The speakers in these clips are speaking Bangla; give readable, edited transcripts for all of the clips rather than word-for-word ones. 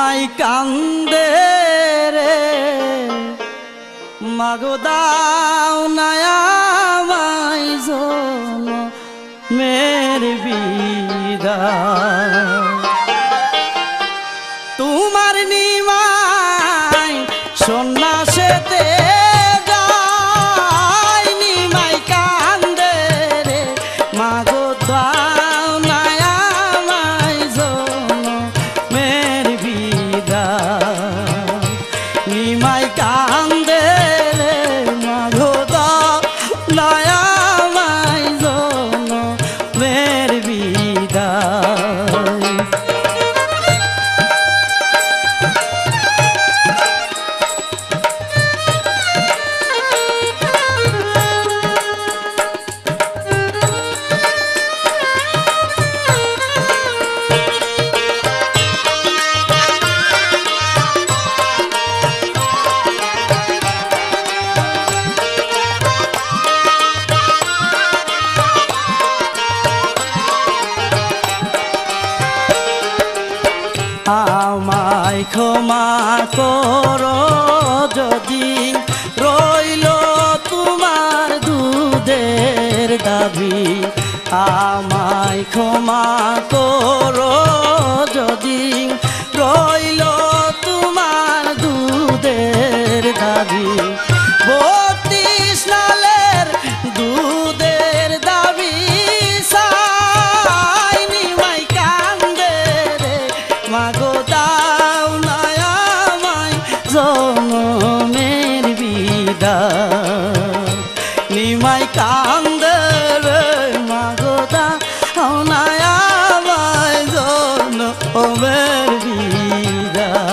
নিমাই কান্দে রে মাগো দাও নায়ামাই জনমের বিদায়। তোমার নিমাই সন্ন্যাসেতে যায় নিমাই কান্দে রে মাগো দাও নায়ামাই জনমের বিদায়। নিমাই কান্দে রে মাগো দাও নায়ামাই জনমের বিদায়। আমায় ক্ষমা করো যদি রইল তোমার দুধের দাবি। আমায় ক্ষমা করো যদি রইল তোমার দুধের দাবি। 32 নালের দুধের দাবি নিমাই কান্দে রে মাগো দাও নায়ামাই জনমের বিদায়। নিমাই কান্দে রে মাগো দাও নায়ামাই জনমের বিদায়।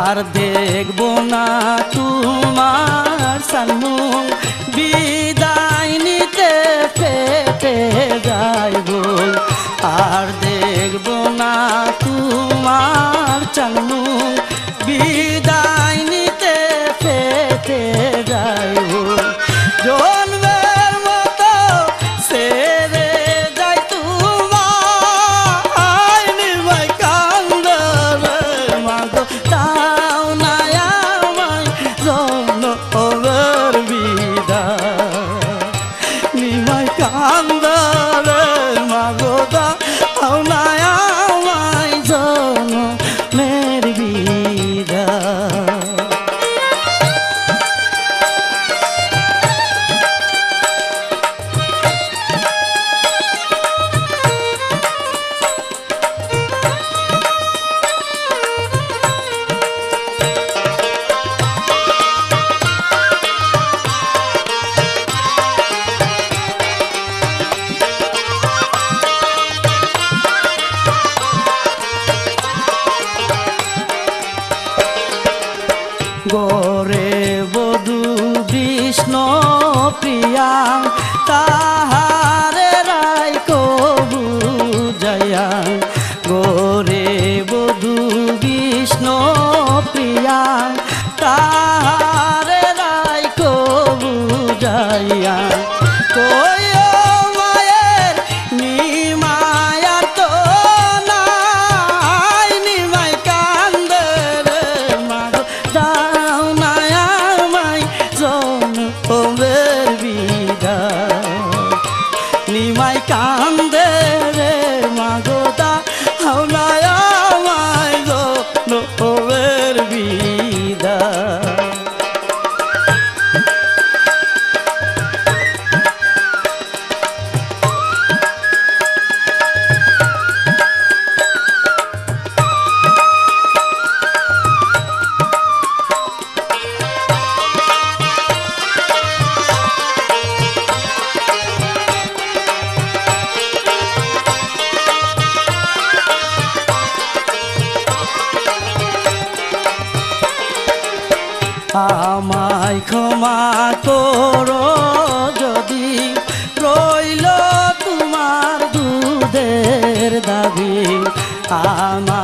আর দেখব না তোমার সালমুখ বিদায় নিতে পেতে যাইব। আর দেখব না তোমার সালমুখ বিদায় নিতে পেতে যাইব। জন্মের মতো সেরে যাই তোমার নিমাই কান্দে রে মাগো দাও নায়ামাই জনমের বিদায়। নিমাই কান্দে রে মাগো দাও নায়ামাই জনমের বিদায়। ক্ষমা করো যদি রইল তোমার দুধের দাবি আমার